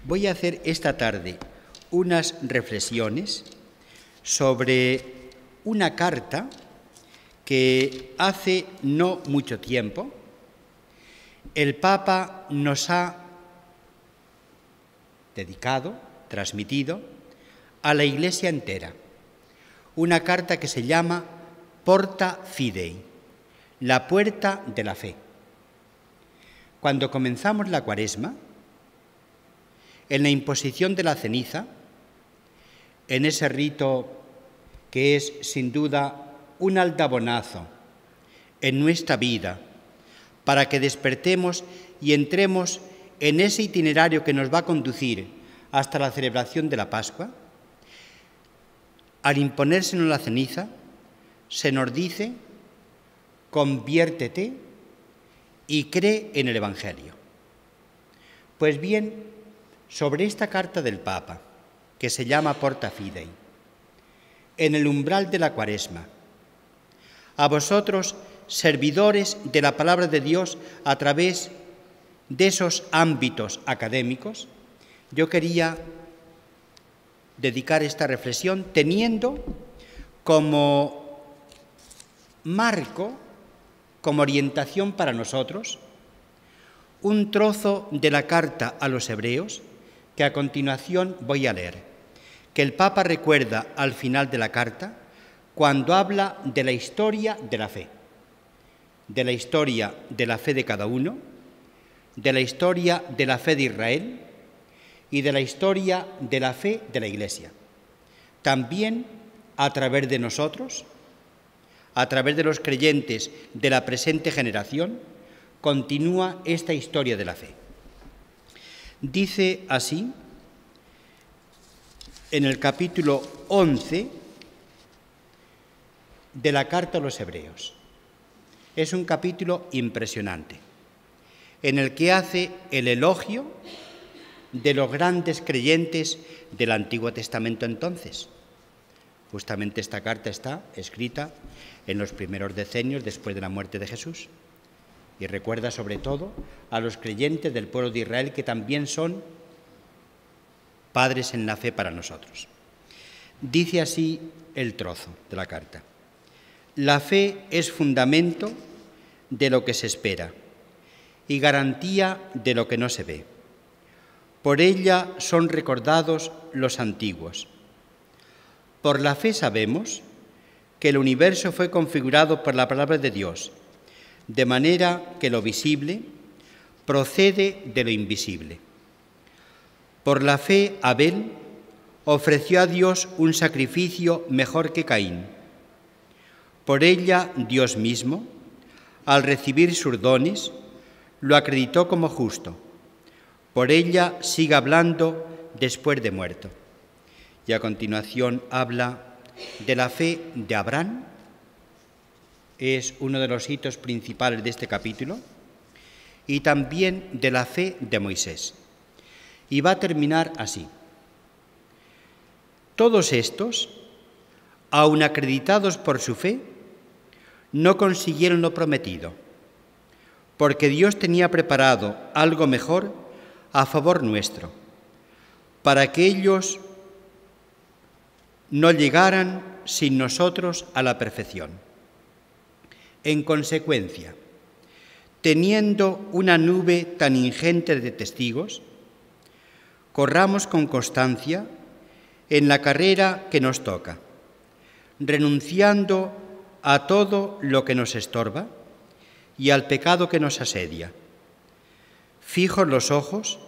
Voy a hacer esta tarde unas reflexiones sobre una carta que hace no mucho tiempo el Papa nos ha dedicado, transmitido a la Iglesia entera. Una carta que se llama Porta Fidei, la puerta de la fe. Cuando comenzamos la Cuaresma, en la imposición de la ceniza, en ese rito que es sin duda un aldabonazo en nuestra vida para que despertemos y entremos en ese itinerario que nos va a conducir hasta la celebración de la Pascua, al imponérsenos la ceniza, se nos dice: conviértete y cree en el Evangelio. Pues bien, sobre esta carta del Papa, que se llama Porta Fidei, en el umbral de la Cuaresma, a vosotros, servidores de la palabra de Dios a través de esos ámbitos académicos, yo quería dedicar esta reflexión teniendo como marco, como orientación para nosotros, un trozo de la carta a los hebreos que a continuación voy a leer, que el Papa recuerda al final de la carta cuando habla de la historia de la fe, de la historia de la fe de cada uno, de la historia de la fe de Israel y de la historia de la fe de la Iglesia. También a través de nosotros, a través de los creyentes de la presente generación, continúa esta historia de la fe. Dice así, en el capítulo 11 de la carta a los hebreos. Es un capítulo impresionante, en el que hace el elogio de los grandes creyentes del Antiguo Testamento entonces. Justamente esta carta está escrita en los primeros decenios después de la muerte de Jesús y recuerda sobre todo a los creyentes del pueblo de Israel, que también son padres en la fe para nosotros. Dice así el trozo de la carta: la fe es fundamento de lo que se espera y garantía de lo que no se ve. Por ella son recordados los antiguos. Por la fe sabemos que el universo fue configurado por la palabra de Dios, de manera que lo visible procede de lo invisible. Por la fe Abel ofreció a Dios un sacrificio mejor que Caín. Por ella Dios mismo, al recibir sus dones, lo acreditó como justo. Por ella sigue hablando después de muerto. Y a continuación habla de la fe de Abraham. Es uno de los hitos principales de este capítulo. Y también de la fe de Moisés. Y va a terminar así: todos estos, aun acreditados por su fe, no consiguieron lo prometido, porque Dios tenía preparado algo mejor a favor nuestro, para que ellos no llegaran sin nosotros a la perfección. En consecuencia, teniendo una nube tan ingente de testigos, corramos con constancia en la carrera que nos toca, renunciando a todo lo que nos estorba y al pecado que nos asedia. Fijos los ojos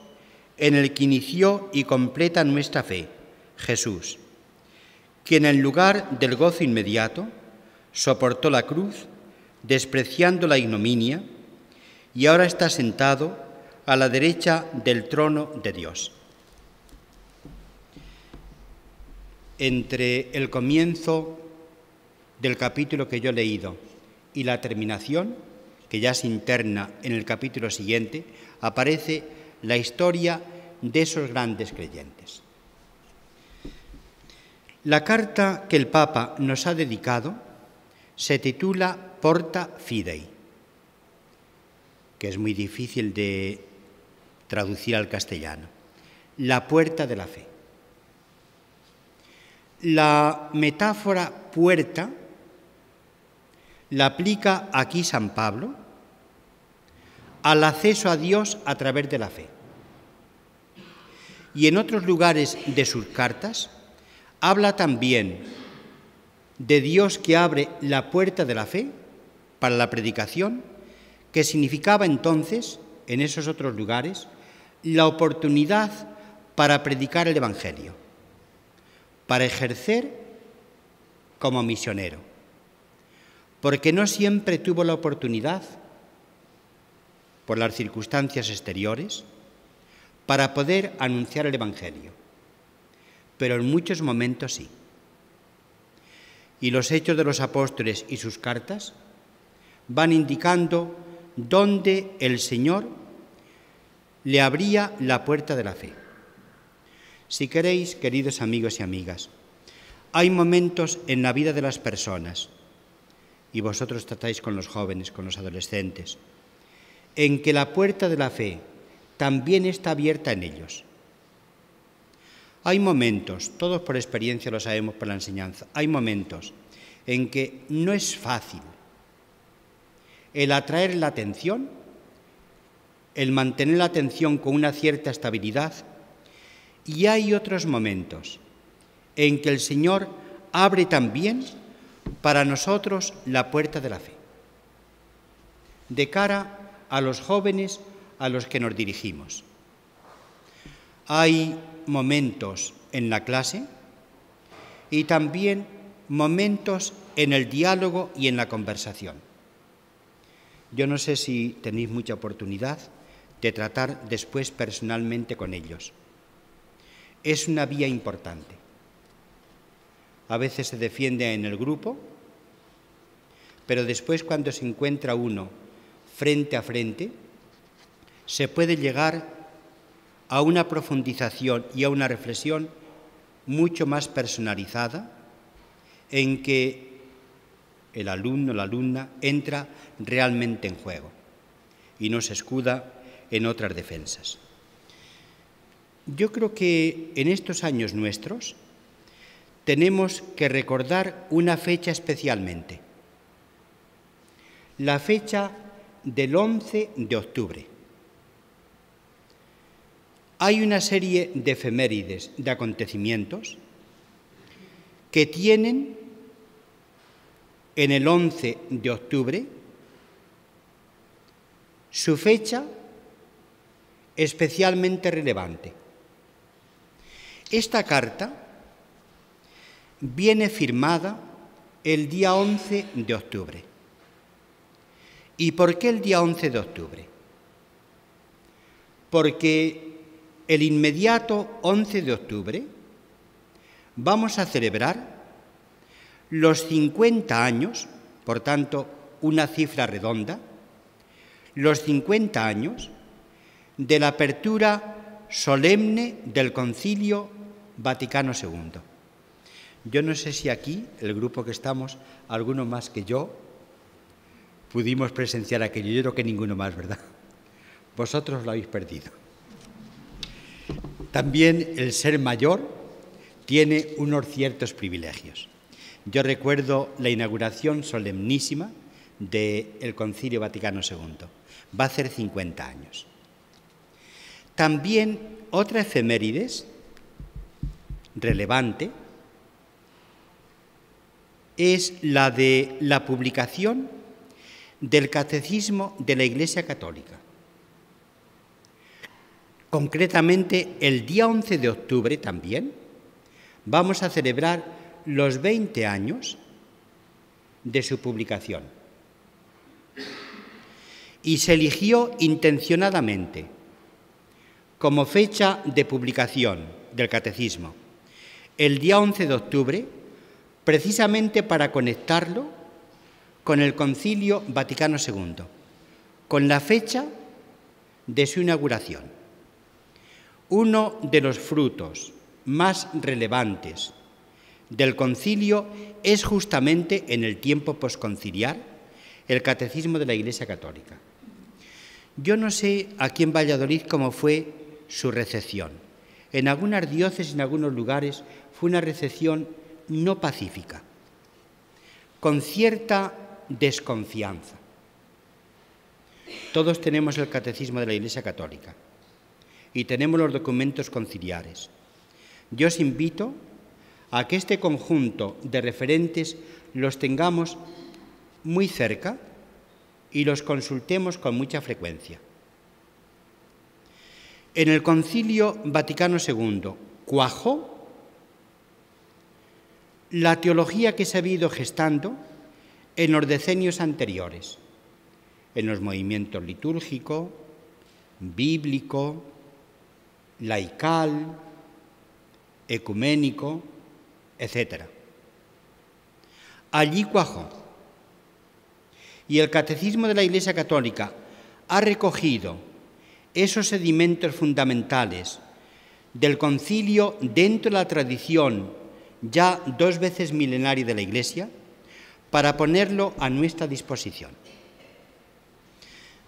en el que inició y completa nuestra fe, Jesús, quien en lugar del gozo inmediato soportó la cruz, despreciando la ignominia, y ahora está sentado a la derecha del trono de Dios. Entre el comienzo del capítulo que yo he leído y la terminación, que ya se interna en el capítulo siguiente, aparece la historia de esos grandes creyentes. La carta que el Papa nos ha dedicado se titula Porta Fidei, que es muy difícil de traducir al castellano. la puerta de la fe. La metáfora puerta la aplica aquí San Pablo al acceso a Dios a través de la fe. Y en otros lugares de sus cartas habla también de Dios que abre la puerta de la fe para la predicación, que significaba entonces, en esos otros lugares, la oportunidad para predicar el Evangelio, para ejercer como misionero, porque no siempre tuvo la oportunidad, por las circunstancias exteriores, para poder anunciar el Evangelio, pero en muchos momentos sí. Y los Hechos de los Apóstoles y sus cartas van indicando dónde el Señor le abría la puerta de la fe. Si queréis, queridos amigos y amigas, hay momentos en la vida de las personas, y vosotros tratáis con los jóvenes, con los adolescentes, en que la puerta de la fe también está abierta en ellos. Hay momentos, todos por experiencia lo sabemos por la enseñanza, hay momentos en que no es fácil el atraer la atención, el mantener la atención con una cierta estabilidad, y hay otros momentos en que el Señor abre también para nosotros la puerta de la fe, de cara a los jóvenes a los que nos dirigimos. Hay momentos en la clase y también momentos en el diálogo y en la conversación. Yo no sé si tenéis mucha oportunidad de tratar después personalmente con ellos. Es una vía importante. A veces se defiende en el grupo, pero después cuando se encuentra uno frente a frente, se puede llegar a una profundización y a una reflexión mucho más personalizada, en que el alumno o la alumna entra realmente en juego y no se escuda en otras defensas. Yo creo que en estos años nuestros tenemos que recordar una fecha especialmente, la fecha del 11 de octubre. Hay una serie de efemérides, de acontecimientos, que tienen en el 11 de octubre su fecha especialmente relevante. Esta carta viene firmada el día 11 de octubre. ¿Y por qué el día 11 de octubre? Porque el inmediato 11 de octubre vamos a celebrar los 50 años, por tanto, una cifra redonda, los 50 años de la apertura solemne del Concilio Vaticano II. Yo no sé si aquí, el grupo que estamos, alguno más que yo, pudimos presenciar aquello. Yo creo que ninguno más, ¿verdad? Vosotros lo habéis perdido. También el ser mayor tiene unos ciertos privilegios. Yo recuerdo la inauguración solemnísima del Concilio Vaticano II. Va a hacer 50 años. También otra efemérides relevante es la de la publicación del Catecismo de la Iglesia Católica. Concretamente, el día 11 de octubre también vamos a celebrar los 20 años de su publicación. Y se eligió intencionadamente como fecha de publicación del Catecismo el día 11 de octubre, precisamente para conectarlo con el Concilio Vaticano II, con la fecha de su inauguración. Uno de los frutos más relevantes del concilio es justamente en el tiempo posconciliar el Catecismo de la Iglesia Católica. Yo no sé aquí en Valladolid cómo fue su recepción. En algunas diócesis, en algunos lugares, fue una recepción no pacífica, con cierta desconfianza. Todos tenemos el Catecismo de la Iglesia Católica y tenemos los documentos conciliares. Yo os invito a que este conjunto de referentes los tengamos muy cerca y los consultemos con mucha frecuencia. En el Concilio Vaticano II cuajó la teología que se ha ido gestando en los decenios anteriores, en los movimientos litúrgico, bíblico, laical, ecuménico, etc. Allí cuajó. Y el Catecismo de la Iglesia Católica ha recogido esos sedimentos fundamentales del concilio dentro de la tradición ya 2 veces milenaria de la Iglesia para ponerlo a nuestra disposición.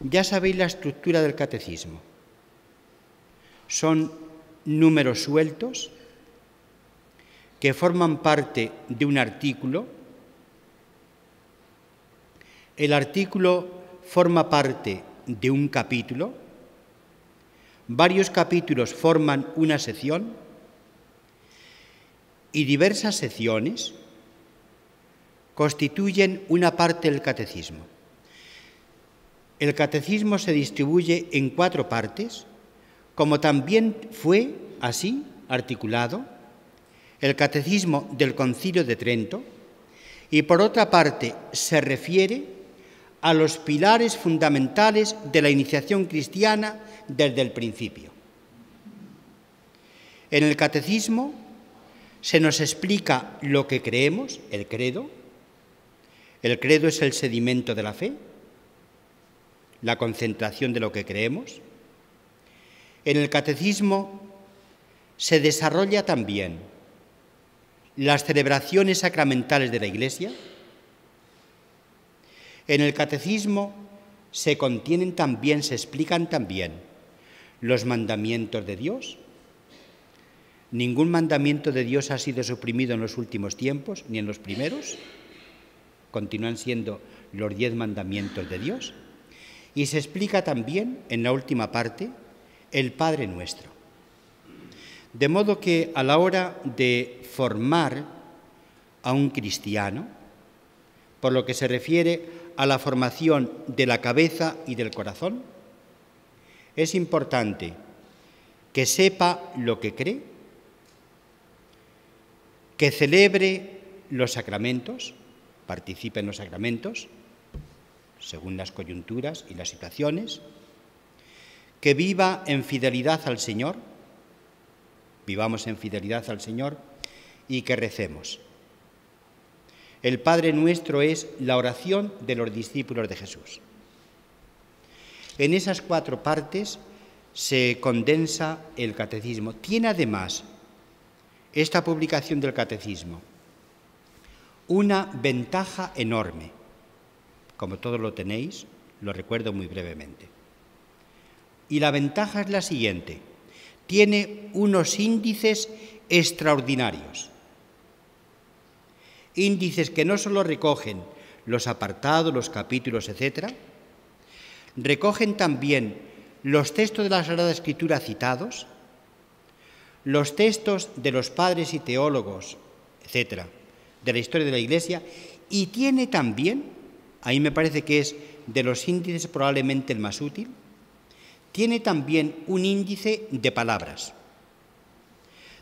Ya sabéis la estructura del catecismo. Son números sueltos que forman parte de un artículo. El artículo forma parte de un capítulo. Varios capítulos forman una sección y diversas secciones constituyen una parte del catecismo. El catecismo se distribuye en 4 partes, como también fue así articulado el catecismo del Concilio de Trento, y por otra parte se refiere a los pilares fundamentales de la iniciación cristiana desde el principio. En el catecismo se nos explica lo que creemos, el credo. El credo es el sedimento de la fe, la concentración de lo que creemos. En el catecismo se desarrolla también las celebraciones sacramentales de la Iglesia. En el catecismo se contienen también, se explican también los mandamientos de Dios. Ningún mandamiento de Dios ha sido suprimido en los últimos tiempos, ni en los primeros. Continúan siendo los 10 mandamientos de Dios. Y se explica también, en la última parte, el Padre Nuestro. De modo que a la hora de formar a un cristiano, por lo que se refiere a la formación de la cabeza y del corazón, es importante que sepa lo que cree, que celebre los sacramentos, participe en los sacramentos, según las coyunturas y las situaciones, que viva en fidelidad al Señor, vivamos en fidelidad al Señor y que recemos. El Padre Nuestro es la oración de los discípulos de Jesús. En esas 4 partes se condensa el catecismo. Tiene además esta publicación del catecismo una ventaja enorme. Como todos lo tenéis, lo recuerdo muy brevemente. Y la ventaja es la siguiente: tiene unos índices extraordinarios. Índices que no solo recogen los apartados, los capítulos, etc., recogen también los textos de la Sagrada Escritura citados, los textos de los padres y teólogos, etc., de la historia de la Iglesia, y tiene también, ahí me parece que es de los índices probablemente el más útil, tiene también un índice de palabras.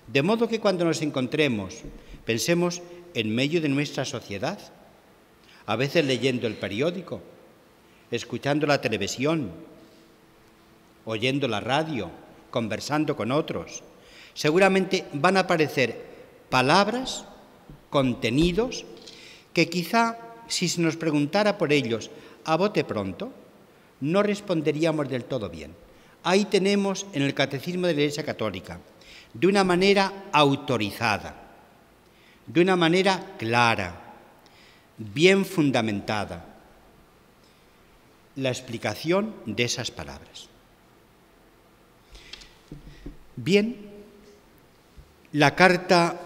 De modo que cuando nos encontremos, pensemos en medio de nuestra sociedad, a veces leyendo el periódico, escuchando la televisión, oyendo la radio, conversando con otros, seguramente van a aparecer palabras, contenidos, que quizá si se nos preguntara por ellos a bote pronto, no responderíamos del todo bien. Ahí tenemos en el Catecismo de la Iglesia Católica, de una manera autorizada, de una manera clara, bien fundamentada, la explicación de esas palabras. Bien, La carta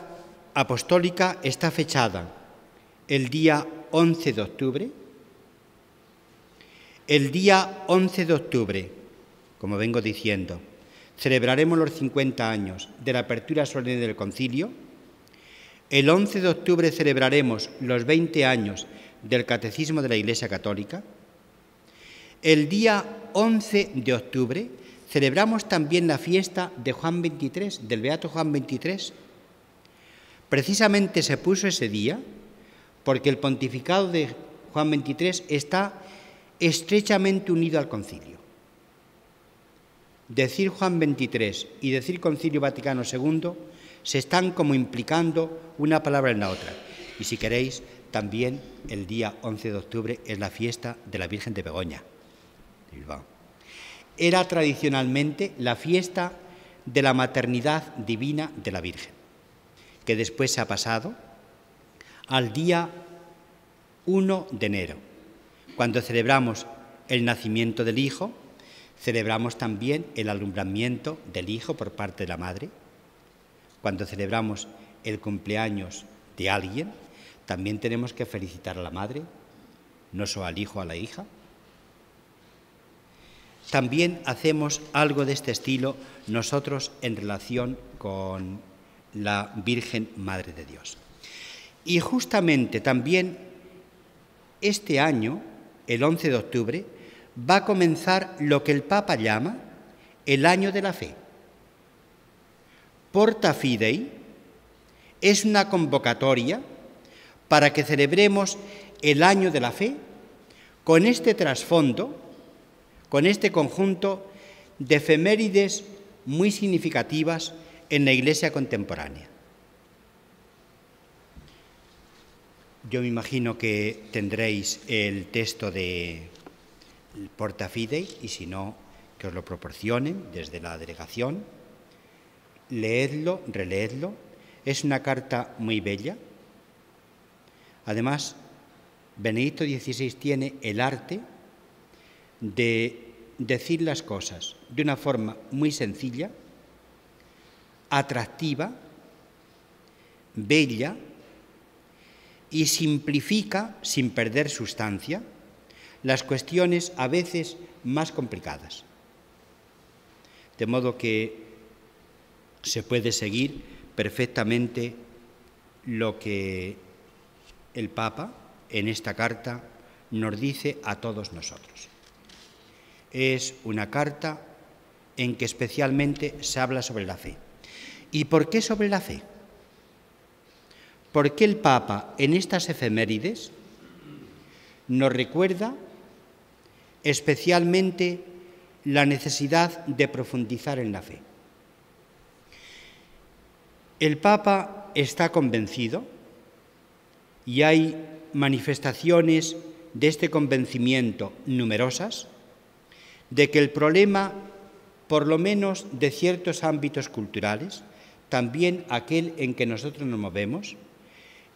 apostólica está fechada el día 11 de octubre. El día 11 de octubre, como vengo diciendo, celebraremos los 50 años de la apertura solemne del concilio. El 11 de octubre celebraremos los 20 años del Catecismo de la Iglesia Católica. El día 11 de octubre celebramos también la fiesta de Juan XXIII, del Beato Juan XXIII. Precisamente se puso ese día porque el pontificado de Juan XXIII está estrechamente unido al concilio. Decir Juan XXIII y decir Concilio Vaticano II se están como implicando una palabra en la otra. Y si queréis, también el día 11 de octubre es la fiesta de la Virgen de Begoña, de Bilbao. Era tradicionalmente la fiesta de la maternidad divina de la Virgen, que después se ha pasado al día 1 de enero. Cuando celebramos el nacimiento del Hijo, celebramos también el alumbramiento del Hijo por parte de la Madre. Cuando celebramos el cumpleaños de alguien, también tenemos que felicitar a la Madre, no solo al Hijo o a la hija. También hacemos algo de este estilo nosotros en relación con la Virgen Madre de Dios. Y justamente también este año, el 11 de octubre, va a comenzar lo que el Papa llama el año de la fe. Porta Fidei es una convocatoria para que celebremos el año de la fe con este trasfondo, con este conjunto de efemérides muy significativas en la Iglesia contemporánea. Yo me imagino que tendréis el texto de Porta Fidei y si no, que os lo proporcionen desde la delegación. Leedlo, releedlo. Es una carta muy bella. Además, Benedicto XVI tiene el arte de decir las cosas de una forma muy sencilla, atractiva, bella, y simplifica, sin perder sustancia, las cuestiones a veces más complicadas. De modo que se puede seguir perfectamente lo que el Papa en esta carta nos dice a todos nosotros. Es una carta en que especialmente se habla sobre la fe. ¿Y por qué sobre la fe? ¿Por qué el Papa en estas efemérides nos recuerda especialmente la necesidad de profundizar en la fe? El Papa está convencido, y hay manifestaciones de este convencimiento numerosas, de que el problema, por lo menos de ciertos ámbitos culturales, también aquel en que nosotros nos movemos,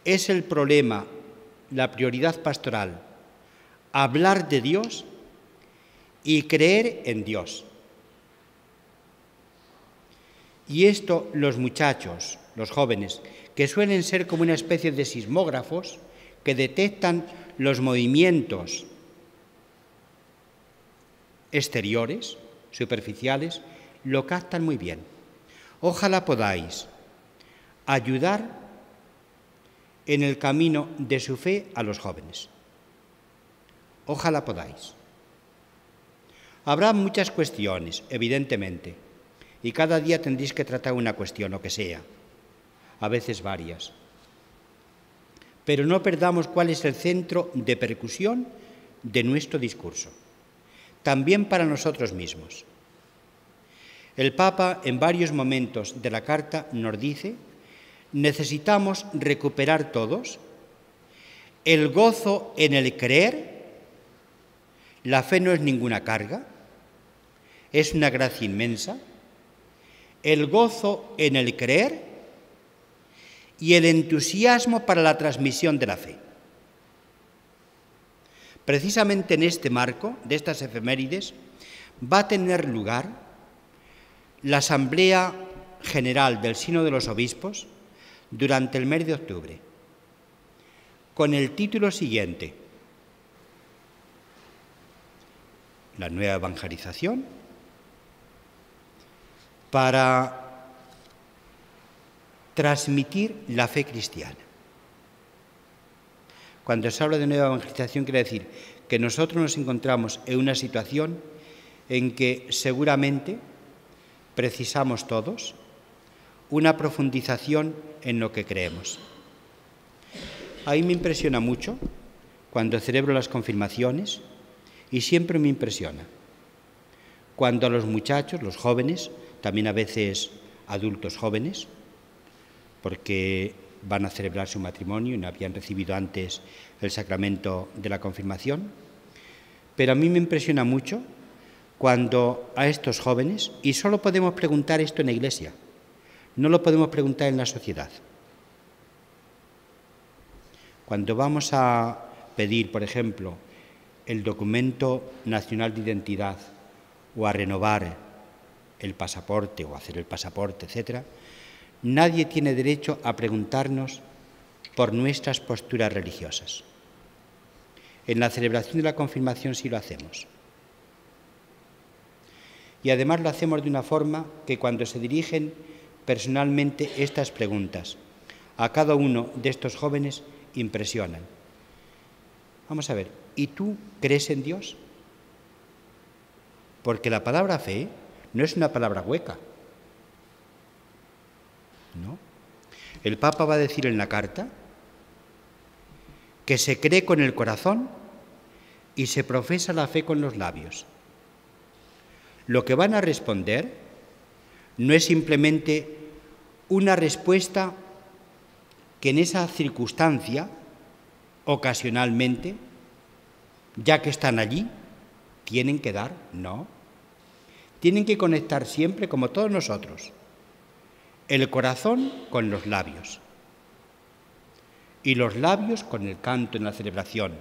es el problema, la prioridad pastoral, hablar de Dios y creer en Dios. Y esto los muchachos, los jóvenes, que suelen ser como una especie de sismógrafos que detectan los movimientos exteriores, superficiales, lo captan muy bien. Ojalá podáis ayudar en el camino de su fe a los jóvenes. Ojalá podáis. Habrá muchas cuestiones, evidentemente, y cada día tendréis que tratar una cuestión, o que sea, a veces varias. Pero no perdamos cuál es el centro de percusión de nuestro discurso, también para nosotros mismos. El Papa, en varios momentos de la carta, nos dice: necesitamos recuperar todos el gozo en el creer. La fe no es ninguna carga, es una gracia inmensa. El gozo en el creer y el entusiasmo para la transmisión de la fe. Precisamente en este marco de estas efemérides va a tener lugar la asamblea general del Sínodo de los Obispos durante el mes de octubre, con el título siguiente: la nueva evangelización para transmitir la fe cristiana. Cuando se habla de nueva evangelización quiere decir que nosotros nos encontramos en una situación en que seguramente precisamos todos una profundización en lo que creemos. A mí me impresiona mucho cuando celebro las confirmaciones, y siempre me impresiona cuando a los muchachos, los jóvenes, también a veces adultos jóvenes, porque van a celebrar su matrimonio y no habían recibido antes el sacramento de la confirmación, pero a mí me impresiona mucho cuando a estos jóvenes, y solo podemos preguntar esto en la Iglesia, no lo podemos preguntar en la sociedad. Cuando vamos a pedir, por ejemplo, el documento nacional de identidad o a renovar el pasaporte o hacer el pasaporte, etc., nadie tiene derecho a preguntarnos por nuestras posturas religiosas. En la celebración de la confirmación sí lo hacemos. Y además lo hacemos de una forma que cuando se dirigen personalmente estas preguntas a cada uno de estos jóvenes impresionan. Vamos a ver, ¿y tú crees en Dios? Porque la palabra fe no es una palabra hueca. ¿No? El Papa va a decir en la carta que se cree con el corazón y se profesa la fe con los labios. Lo que van a responder no es simplemente una respuesta que en esa circunstancia, ocasionalmente, ya que están allí, tienen que dar, no. Tienen que conectar siempre, como todos nosotros, el corazón con los labios y los labios con el canto en la celebración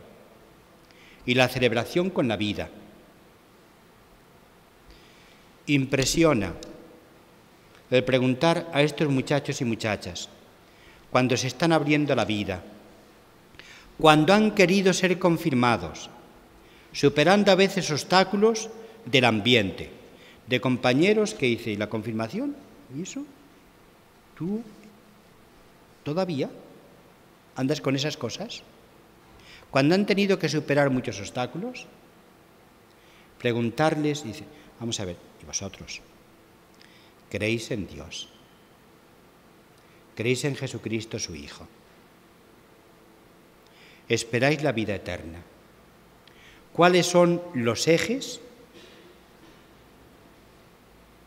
y la celebración con la vida. Impresiona el preguntar a estos muchachos y muchachas, cuando se están abriendo a la vida, cuando han querido ser confirmados, superando a veces obstáculos del ambiente, de compañeros que dicen, ¿y la confirmación? ¿Y eso? ¿Tú todavía andas con esas cosas? Cuando han tenido que superar muchos obstáculos, preguntarles, dice, vamos a ver, ¿y vosotros? ¿Creéis en Dios? ¿Creéis en Jesucristo, su Hijo? ¿Esperáis la vida eterna? ¿Cuáles son los ejes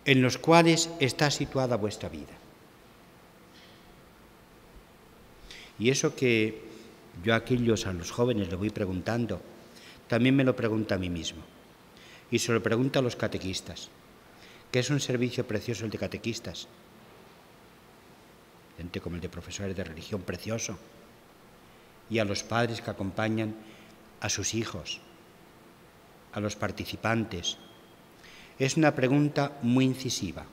en los cuales está situada vuestra vida? Y eso que yo a aquellos, a los jóvenes, les voy preguntando, también me lo pregunto a mí mismo. Y se lo pregunto a los catequistas, que es un servicio precioso el de catequistas. Gente como el de profesores de religión, precioso. Y a los padres que acompañan a sus hijos, a los participantes. Es una pregunta muy incisiva,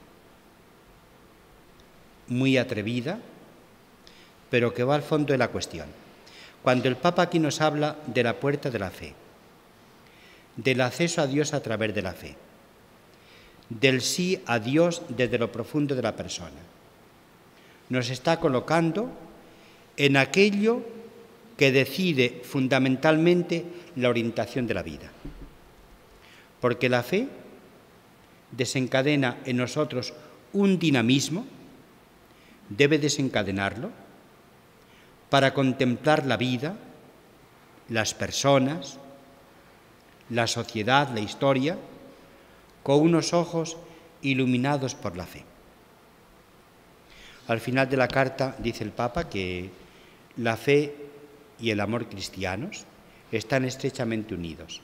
muy atrevida, pero que va al fondo de la cuestión. Cuando el Papa aquí nos habla de la puerta de la fe, del acceso a Dios a través de la fe, del sí a Dios desde lo profundo de la persona, nos está colocando en aquello que decide fundamentalmente la orientación de la vida. Porque la fe desencadena en nosotros un dinamismo, debe desencadenarlo, para contemplar la vida, las personas, la sociedad, la historia, con unos ojos iluminados por la fe. Al final de la carta dice el Papa que la fe y el amor cristianos están estrechamente unidos.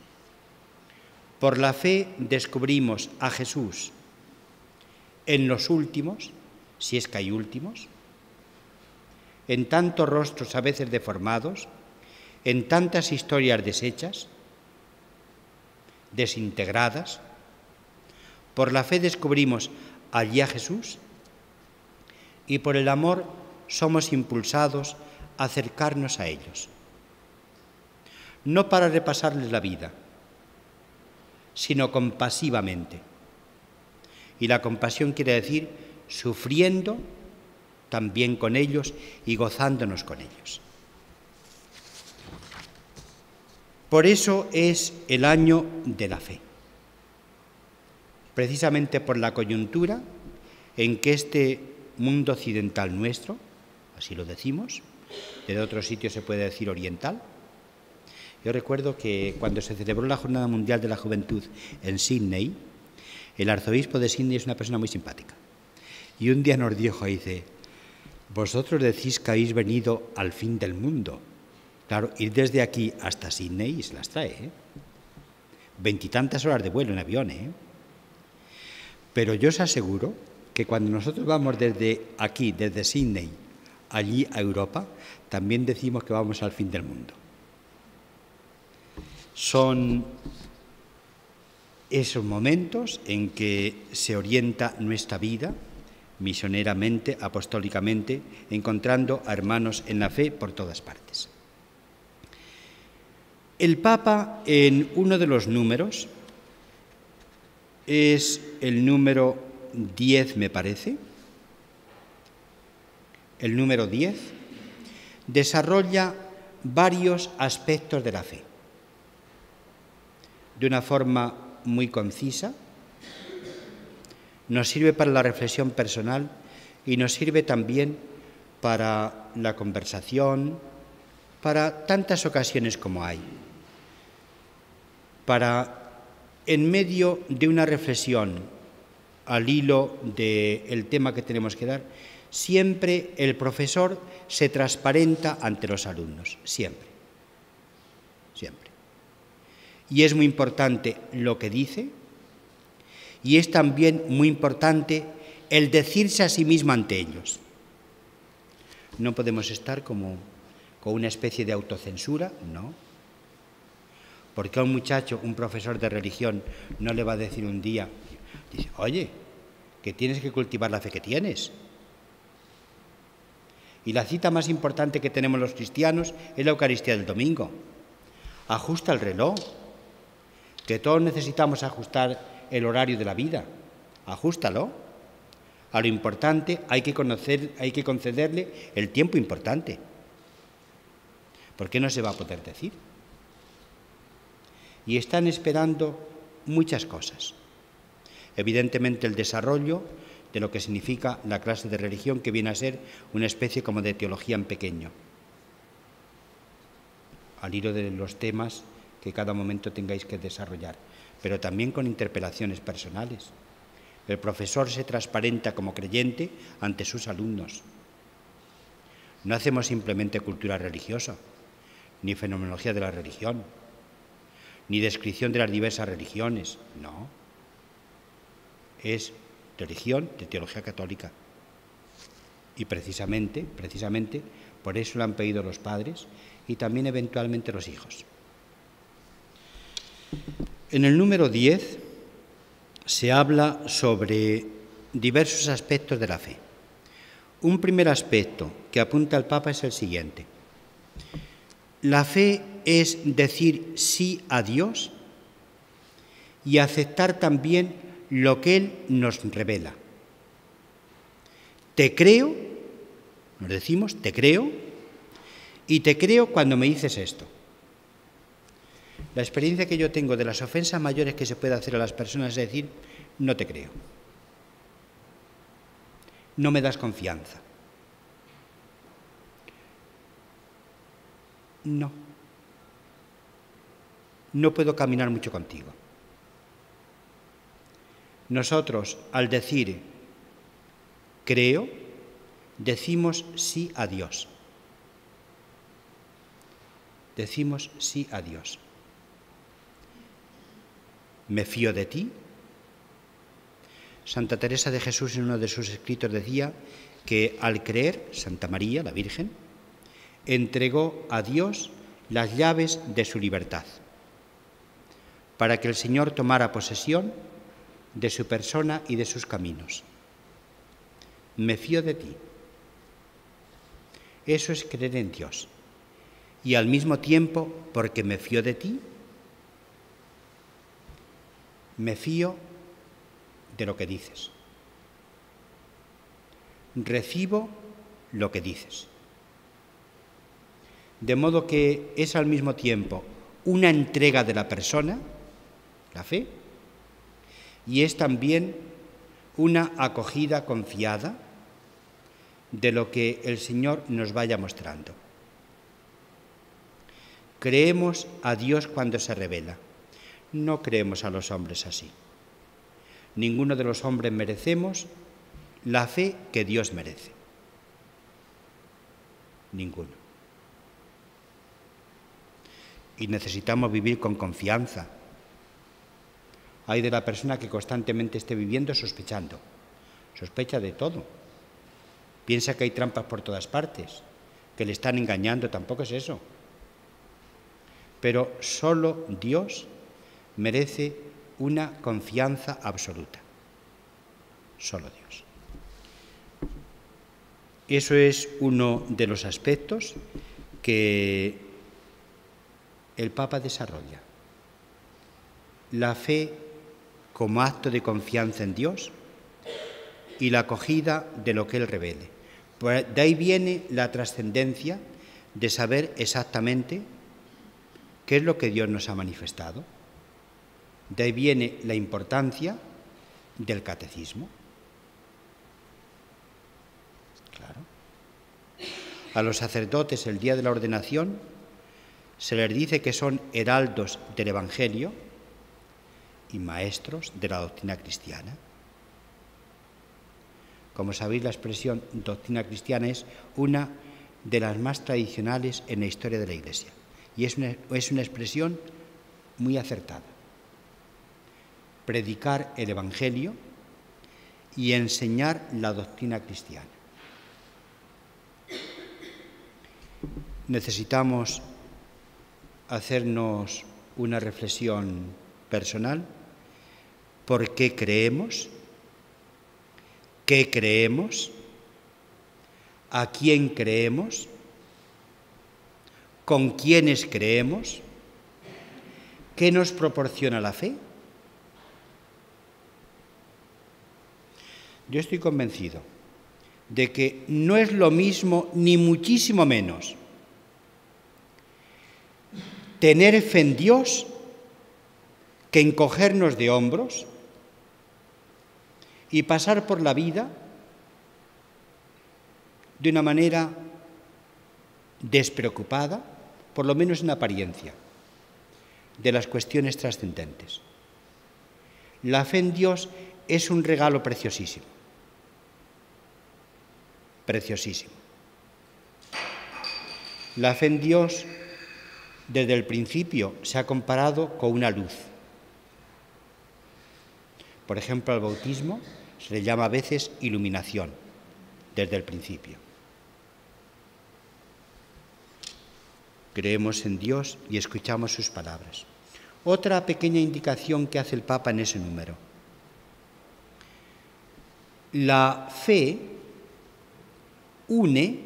Por la fe descubrimos a Jesús en los últimos, si es que hay últimos, en tantos rostros a veces deformados, en tantas historias deshechas, desintegradas. Por la fe descubrimos allí a Jesús y por el amor somos impulsados a acercarnos a ellos. No para repasarles la vida, sino compasivamente. Y la compasión quiere decir sufriendo también con ellos y gozándonos con ellos. Por eso es el año de la fe. Precisamente por la coyuntura en que este mundo occidental nuestro, así lo decimos, de otros sitios se puede decir oriental. Yo recuerdo que cuando se celebró la Jornada Mundial de la Juventud en Sydney, el arzobispo de Sydney es una persona muy simpática. Y un día nos dijo, dice, vosotros decís que habéis venido al fin del mundo. Claro, ir desde aquí hasta Sydney y se las trae, ¿eh? 20 y tantas horas de vuelo en avión, ¿eh? Pero yo os aseguro que cuando nosotros vamos desde aquí, desde Sydney, allí a Europa, también decimos que vamos al fin del mundo. Son esos momentos en que se orienta nuestra vida misioneramente, apostólicamente, encontrando a hermanos en la fe por todas partes. El Papa, en uno de los números, es el número 10, me parece, el número 10, desarrolla varios aspectos de la fe, de una forma muy concisa, nos sirve para la reflexión personal y nos sirve también para la conversación, para tantas ocasiones como hay, para, en medio de una reflexión al hilo del tema que tenemos que dar, siempre el profesor se transparenta ante los alumnos, siempre, siempre. Y es muy importante lo que dice, y es también muy importante el decirse a sí mismo ante ellos. No podemos estar como con una especie de autocensura, no. Porque a un muchacho, un profesor de religión, no le va a decir un día, dice, oye, que tienes que cultivar la fe que tienes. Y la cita más importante que tenemos los cristianos es la Eucaristía del domingo. Ajusta el reloj, que todos necesitamos ajustar el horario de la vida. Ajústalo. A lo importante hay que concederle el tiempo importante. ¿Por qué no se va a poder decir? Y están esperando muchas cosas. Evidentemente el desarrollo de lo que significa la clase de religión, que viene a ser una especie como de teología en pequeño, al hilo de los temas que cada momento tengáis que desarrollar, pero también con interpelaciones personales. El profesor se transparenta como creyente ante sus alumnos. No hacemos simplemente cultura religiosa, ni fenomenología de la religión, ni descripción de las diversas religiones, no. Es religión de teología católica. Y precisamente, por eso lo han pedido los padres y también eventualmente los hijos. En el número 10 se habla sobre diversos aspectos de la fe. Un primer aspecto que apunta el Papa es el siguiente. La fe es decir sí a Dios y aceptar también lo que Él nos revela. Te creo, nos decimos, te creo, y te creo cuando me dices esto. La experiencia que yo tengo de las ofensas mayores que se puede hacer a las personas es decir, no te creo. No me das confianza. No puedo caminar mucho contigo. Nosotros, al decir creo, decimos sí a Dios. Decimos sí a Dios. Me fío de ti. Santa Teresa de Jesús en uno de sus escritos decía que al creer, Santa María, la Virgen, entregó a Dios las llaves de su libertad, para que el Señor tomara posesión de su persona y de sus caminos. Me fío de ti. Eso es creer en Dios. Y al mismo tiempo, porque me fío de ti, me fío de lo que dices. Recibo lo que dices. De modo que es al mismo tiempo una entrega de la persona, la fe, y es también una acogida confiada de lo que el Señor nos vaya mostrando. Creemos a Dios cuando se revela. No creemos a los hombres así. Ninguno de los hombres merecemos la fe que Dios merece. Ninguno. Y necesitamos vivir con confianza. Hay de la persona que constantemente esté viviendo sospechando. Sospecha de todo. Piensa que hay trampas por todas partes, que le están engañando. Tampoco es eso. Pero solo Dios merece una confianza absoluta. Solo Dios. Eso es uno de los aspectos que el Papa desarrolla. La fe como acto de confianza en Dios y la acogida de lo que Él revele. Pues de ahí viene la trascendencia de saber exactamente qué es lo que Dios nos ha manifestado. De ahí viene la importancia del catecismo. Claro. A los sacerdotes el día de la ordenación se les dice que son heraldos del Evangelio y maestros de la doctrina cristiana. Como sabéis, la expresión doctrina cristiana es una de las más tradicionales en la historia de la Iglesia y es una expresión muy acertada. Predicar el Evangelio y enseñar la doctrina cristiana. Necesitamos hacernos una reflexión personal. ¿Por qué creemos? ¿Qué creemos? ¿A quién creemos? ¿Con quiénes creemos? ¿Qué nos proporciona la fe? Yo estoy convencido de que no es lo mismo, ni muchísimo menos, tener fe en Dios que encogernos de hombros y pasar por la vida de una manera despreocupada, por lo menos en apariencia, de las cuestiones trascendentes. La fe en Dios es un regalo preciosísimo. Preciosísimo. La fe en Dios, desde el principio, se ha comparado con una luz. Por ejemplo, al bautismo se le llama a veces iluminación, desde el principio. Creemos en Dios y escuchamos sus palabras. Otra pequeña indicación que hace el Papa en ese número. La fe une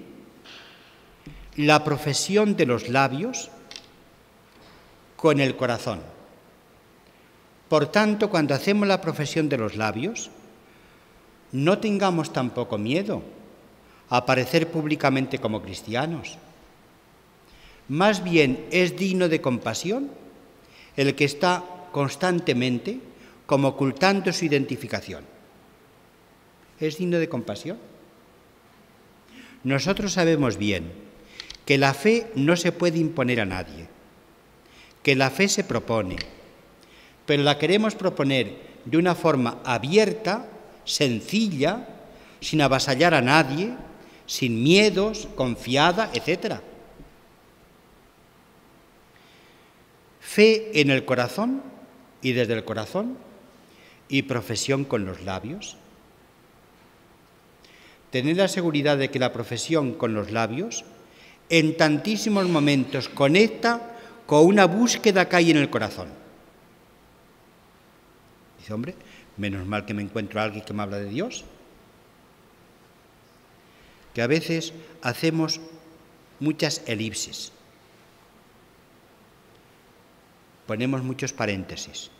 la profesión de los labios con el corazón. Por tanto, cuando hacemos la profesión de los labios, no tengamos tampoco miedo a aparecer públicamente como cristianos. Más bien es digno de compasión el que está constantemente como ocultando su identificación. Es digno de compasión. Nosotros sabemos bien que la fe no se puede imponer a nadie, que la fe se propone, pero la queremos proponer de una forma abierta, sencilla, sin avasallar a nadie, sin miedos, confiada, etc. Fe en el corazón y desde el corazón y profesión con los labios. Tener la seguridad de que la profesión con los labios en tantísimos momentos conecta con una búsqueda que hay en el corazón. Dice, hombre, menos mal que me encuentro a alguien que me habla de Dios. Que a veces hacemos muchas elipsis. Ponemos muchos paréntesis.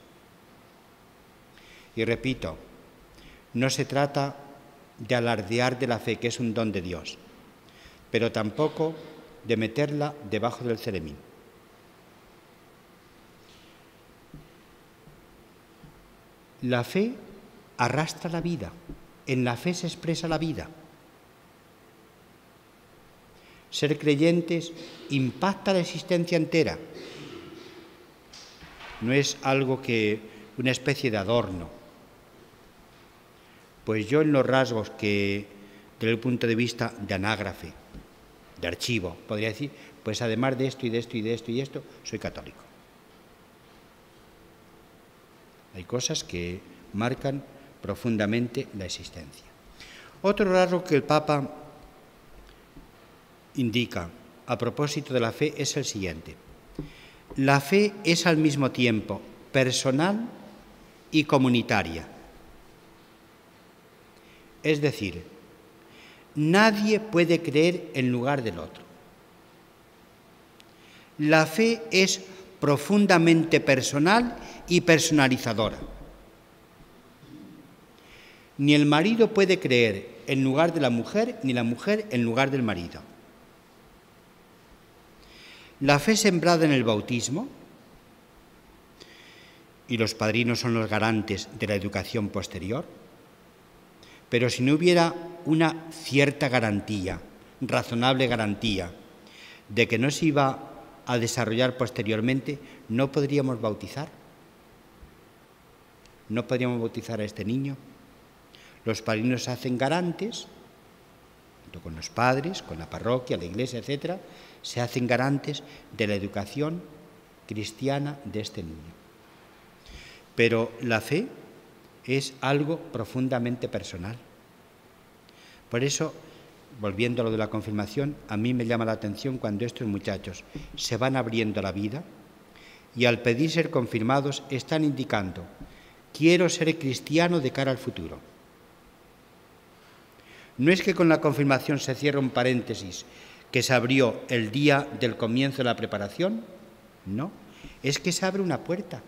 Y repito, no se trata de alardear de la fe, que es un don de Dios, pero tampoco de meterla debajo del ceremín. La fe arrastra la vida, en la fe se expresa la vida. Ser creyentes impacta la existencia entera. No es algo que una especie de adorno. Pues yo en los rasgos que, desde el punto de vista de anágrafe, de archivo, podría decir, pues además de esto y de esto y de esto y esto, soy católico. Hay cosas que marcan profundamente la existencia. Otro rasgo que el Papa indica a propósito de la fe es el siguiente. La fe es al mismo tiempo personal y comunitaria. Es decir, nadie puede creer en lugar del otro. La fe es profundamente personal y personalizadora. Ni el marido puede creer en lugar de la mujer, ni la mujer en lugar del marido. La fe sembrada en el bautismo, y los padrinos son los garantes de la educación posterior, pero si no hubiera una cierta garantía, razonable garantía, de que no se iba a desarrollar posteriormente, no podríamos bautizar. No podríamos bautizar a este niño. Los padrinos se hacen garantes, junto con los padres, con la parroquia, la iglesia, etc., se hacen garantes de la educación cristiana de este niño. Pero la fe es algo profundamente personal. Por eso, volviendo a lo de la confirmación, a mí me llama la atención cuando estos muchachos se van abriendo la vida y al pedir ser confirmados están indicando: quiero ser cristiano de cara al futuro. No es que con la confirmación se cierre un paréntesis que se abrió el día del comienzo de la preparación, no, es que se abre una puerta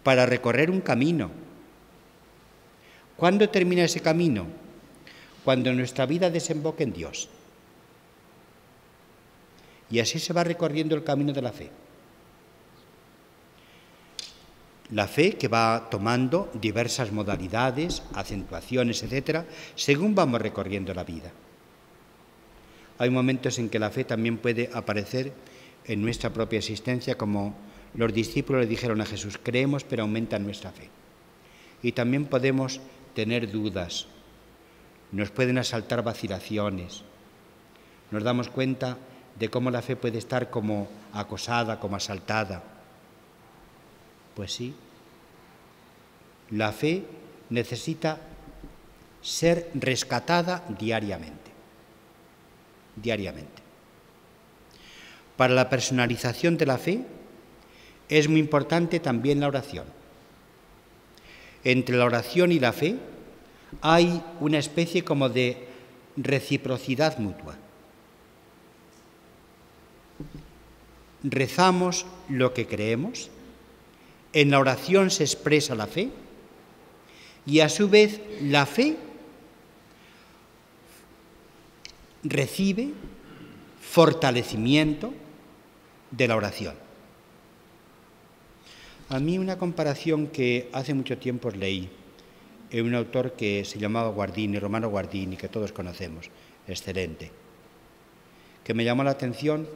para recorrer un camino. ¿Cuándo termina ese camino? Cuando nuestra vida desemboque en Dios. Y así se va recorriendo el camino de la fe. La fe que va tomando diversas modalidades, acentuaciones, etcétera, según vamos recorriendo la vida. Hay momentos en que la fe también puede aparecer en nuestra propia existencia, como los discípulos le dijeron a Jesús: creemos, pero aumenta nuestra fe. Y también podemos tener dudas, nos pueden asaltar vacilaciones, nos damos cuenta de cómo la fe puede estar como acosada, como asaltada. Pues sí, la fe necesita ser rescatada diariamente. Diariamente. Para la personalización de la fe es muy importante también la oración. Entre la oración y la fe hay una especie como de reciprocidad mutua. Rezamos lo que creemos, en la oración se expresa la fe y a su vez la fe recibe fortalecimiento de la oración. A mí una comparación que hace mucho tiempo leí en un autor que se llamaba Guardini, Romano Guardini, que todos conocemos, excelente, que me llamó la atención,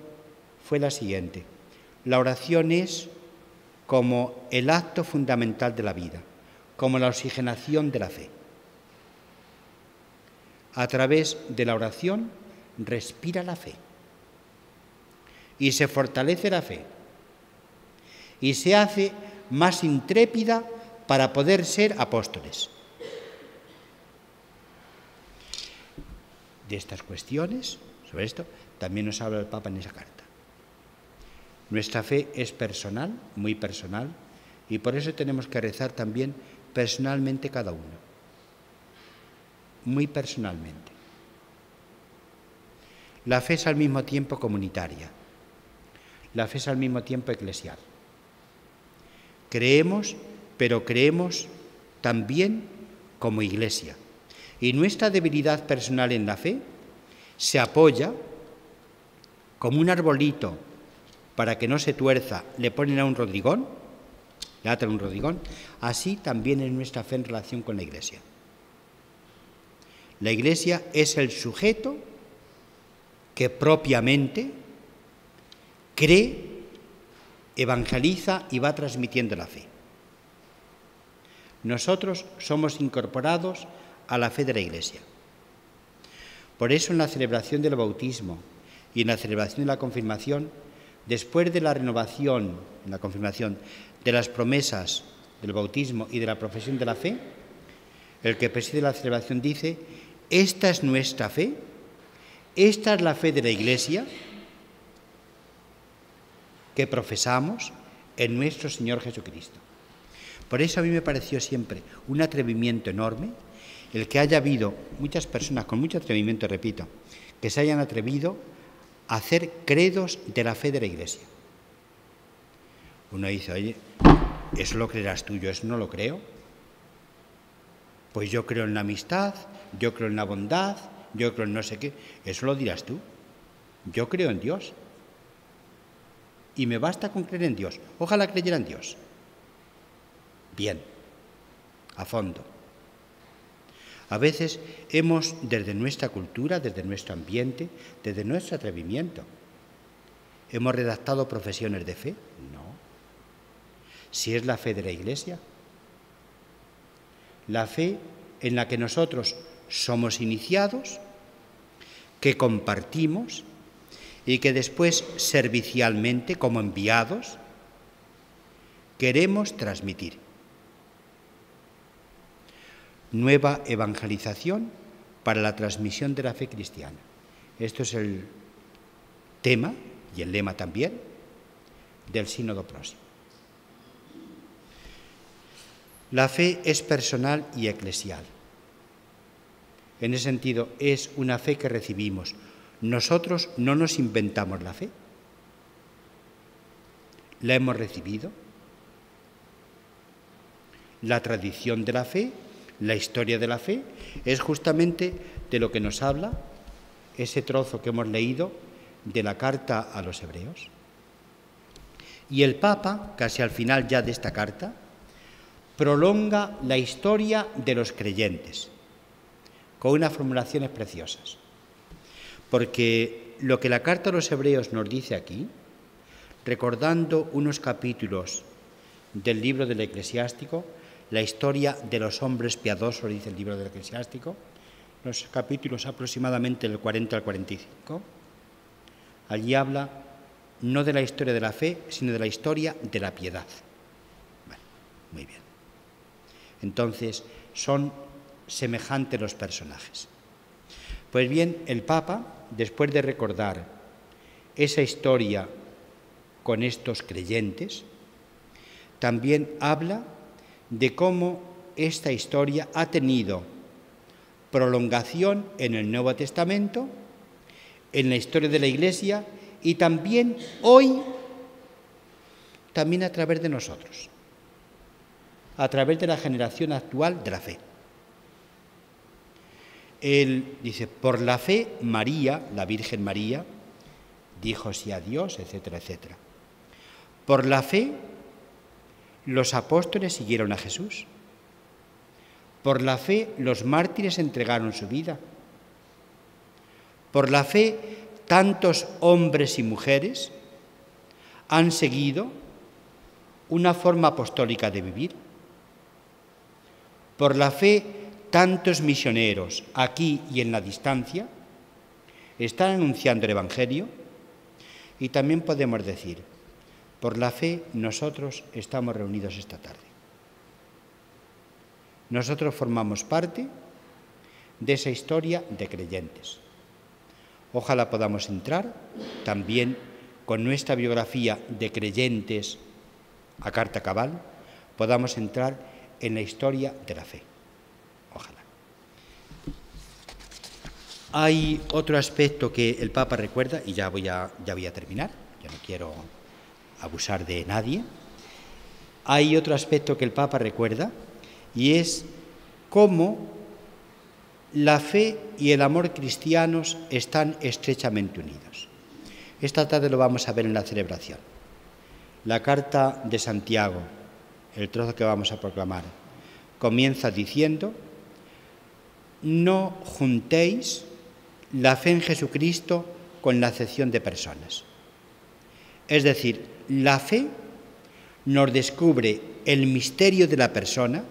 fue la siguiente: la oración es como el acto fundamental de la vida, como la oxigenación de la fe. A través de la oración respira la fe y se fortalece la fe y se hace más intrépida para poder ser apóstoles. De estas cuestiones, sobre esto, también nos habla el Papa en esa carta. Nuestra fe es personal, muy personal, y por eso tenemos que rezar también personalmente cada uno. Muy personalmente. La fe es al mismo tiempo comunitaria. La fe es al mismo tiempo eclesial. Creemos, pero creemos también como Iglesia. Y nuestra debilidad personal en la fe se apoya como un arbolito para que no se tuerza, le ponen a un rodrigón, le atan un rodrigón, así también es nuestra fe en relación con la Iglesia. La Iglesia es el sujeto que propiamente cree, evangeliza y va transmitiendo la fe. Nosotros somos incorporados a la fe de la Iglesia. Por eso en la celebración del bautismo y en la celebración de la confirmación, después de la renovación, en la confirmación, de las promesas del bautismo y de la profesión de la fe, el que preside la celebración dice: esta es nuestra fe, esta es la fe de la Iglesia que profesamos en nuestro Señor Jesucristo. Por eso a mí me pareció siempre un atrevimiento enorme el que haya habido muchas personas con mucho atrevimiento, repito, que se hayan atrevido a hacer credos de la fe de la Iglesia. Uno dice: oye, ¿eso lo creerás tú? Yo eso no lo creo. Pues yo creo en la amistad, yo creo en la bondad, yo creo en no sé qué. Eso lo dirás tú. Yo creo en Dios. Y me basta con creer en Dios. Ojalá creyera en Dios. Bien, a fondo. A veces hemos, desde nuestra cultura, desde nuestro ambiente, desde nuestro atrevimiento, ¿hemos redactado profesiones de fe? No. Si es la fe de la Iglesia, la fe en la que nosotros somos iniciados, que compartimos y que después servicialmente, como enviados, queremos transmitir. Nueva evangelización para la transmisión de la fe cristiana. Esto es el tema y el lema también del sínodo próximo. La fe es personal y eclesial. En ese sentido, es una fe que recibimos. Nosotros no nos inventamos la fe. La hemos recibido. La tradición de la fe, la historia de la fe, es justamente de lo que nos habla ese trozo que hemos leído de la carta a los hebreos. Y el Papa, casi al final ya de esta carta, prolonga la historia de los creyentes con unas formulaciones preciosas. Porque lo que la carta a los hebreos nos dice aquí, recordando unos capítulos del libro del Eclesiástico, la historia de los hombres piadosos, dice el libro del Eclesiástico, los capítulos aproximadamente del 40 al 45, allí habla no de la historia de la fe, sino de la historia de la piedad. Bueno, muy bien. Entonces, son semejantes los personajes. Pues bien, el Papa, después de recordar esa historia con estos creyentes, también habla de cómo esta historia ha tenido prolongación en el Nuevo Testamento, en la historia de la Iglesia y también hoy, también a través de nosotros, a través de la generación actual de la fe. Él dice: por la fe María, la Virgen María, dijo sí a Dios, etcétera, etcétera. Por la fe los apóstoles siguieron a Jesús. Por la fe los mártires entregaron su vida. Por la fe tantos hombres y mujeres han seguido una forma apostólica de vivir. Por la fe tantos misioneros aquí y en la distancia están anunciando el Evangelio. Y también podemos decir: por la fe nosotros estamos reunidos esta tarde. Nosotros formamos parte de esa historia de creyentes. Ojalá podamos entrar también con nuestra biografía de creyentes a carta cabal, podamos entrar en la historia de la fe. Ojalá. Hay otro aspecto que el Papa recuerda, y ya voy a terminar, yo no quiero abusar de nadie. Hay otro aspecto que el Papa recuerda, y es cómo la fe y el amor cristianos están estrechamente unidos. Esta tarde lo vamos a ver en la celebración. La carta de Santiago, el trozo que vamos a proclamar, comienza diciendo: no juntéis la fe en Jesucristo con la acepción de personas. Es decir, la fe nos descubre el misterio de la persona.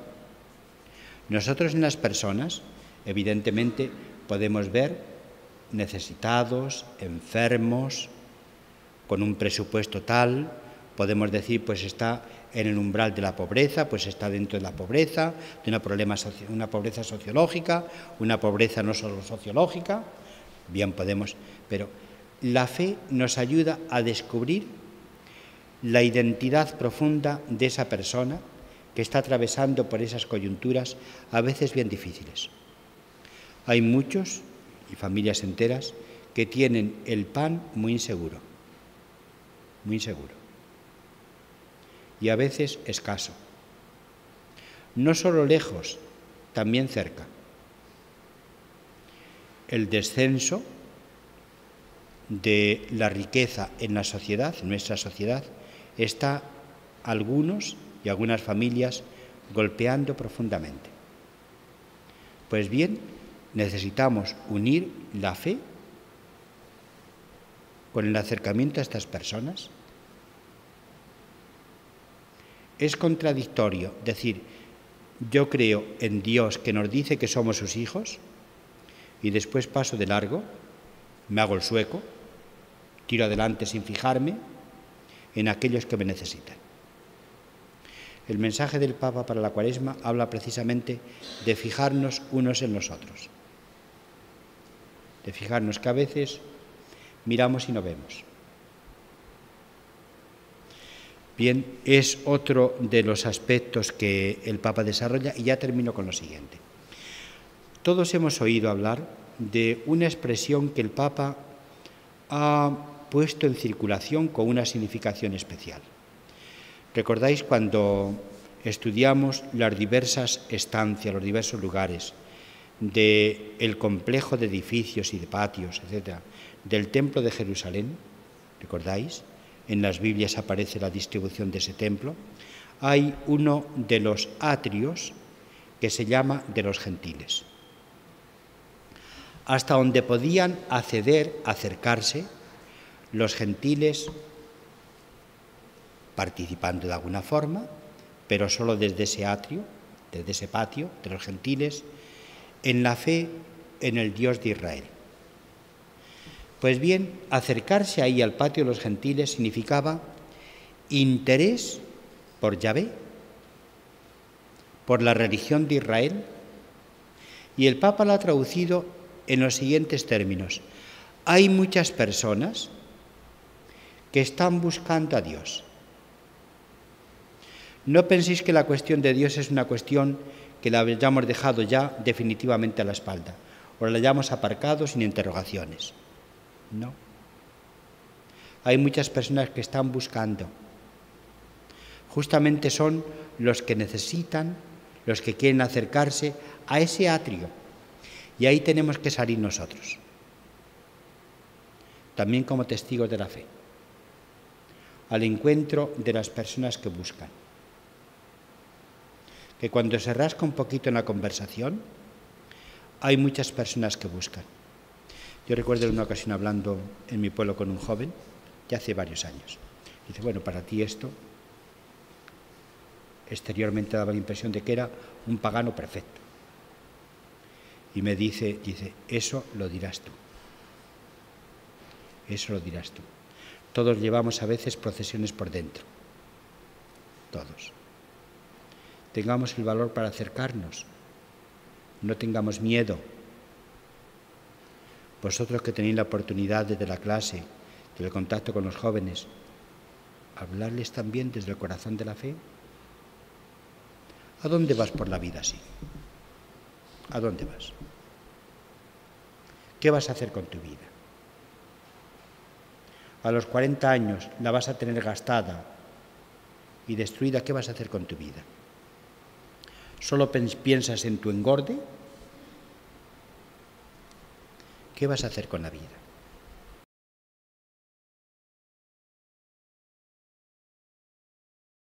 Nosotros en las personas, evidentemente, podemos ver necesitados, enfermos, con un presupuesto tal, podemos decir, pues está en el umbral de la pobreza, pues está dentro de la pobreza, de una pobreza sociológica, una pobreza no solo sociológica, bien podemos, pero la fe nos ayuda a descubrir la identidad profunda de esa persona que está atravesando por esas coyunturas a veces bien difíciles. Hay muchos y familias enteras que tienen el pan muy inseguro, y a veces escaso. No solo lejos, también cerca. El descenso de la riqueza en la sociedad, en nuestra sociedad, está algunos y algunas familias golpeando profundamente. Pues bien, necesitamos unir la fe con el acercamiento a estas personas. Es contradictorio decir, yo creo en Dios que nos dice que somos sus hijos, y después paso de largo, me hago el sueco, tiro adelante sin fijarme en aquellos que me necesitan. El mensaje del Papa para la Cuaresma habla precisamente de fijarnos unos en los otros, de fijarnos que a veces miramos y no vemos. Bien, es otro de los aspectos que el Papa desarrolla, y ya termino con lo siguiente. Todos hemos oído hablar de una expresión que el Papa ha puesto en circulación con una significación especial. ¿Recordáis cuando estudiamos las diversas estancias, los diversos lugares del complejo de edificios y de patios, etcétera, del Templo de Jerusalén? ¿Recordáis? En las Biblias aparece la distribución de ese templo. Hay uno de los atrios que se llama de los gentiles, hasta donde podían acercarse los gentiles participando de alguna forma, pero solo desde ese atrio, desde ese patio de los gentiles, en la fe en el Dios de Israel. Pues bien, acercarse ahí al patio de los gentiles significaba interés por Yahvé, por la religión de Israel, y el Papa lo ha traducido en los siguientes términos: hay muchas personas que están buscando a Dios. No penséis que la cuestión de Dios es una cuestión que la hayamos dejado ya definitivamente a la espalda, o la hayamos aparcado sin interrogaciones. No. Hay muchas personas que están buscando. Justamente son los que necesitan, los que quieren acercarse a ese atrio. Y ahí tenemos que salir nosotros, también como testigos de la fe, al encuentro de las personas que buscan. Que cuando se rasca un poquito en la conversación, hay muchas personas que buscan. Yo recuerdo en una ocasión hablando en mi pueblo con un joven, ya hace varios años. Dice, bueno, para ti esto, exteriormente daba la impresión de que era un pagano perfecto. Y me dice, eso lo dirás tú. Eso lo dirás tú. Todos llevamos a veces procesiones por dentro. Todos. Tengamos el valor para acercarnos. No tengamos miedo. Vosotros que tenéis la oportunidad desde la clase, del contacto con los jóvenes, hablarles también desde el corazón de la fe. ¿A dónde vas por la vida así? ¿A dónde vas? ¿qué vas a hacer con tu vida? A los 40 años la vas a tener gastada y destruida, ¿qué vas a hacer con tu vida? ¿Solo piensas en tu engorde? ¿Qué vas a hacer con la vida?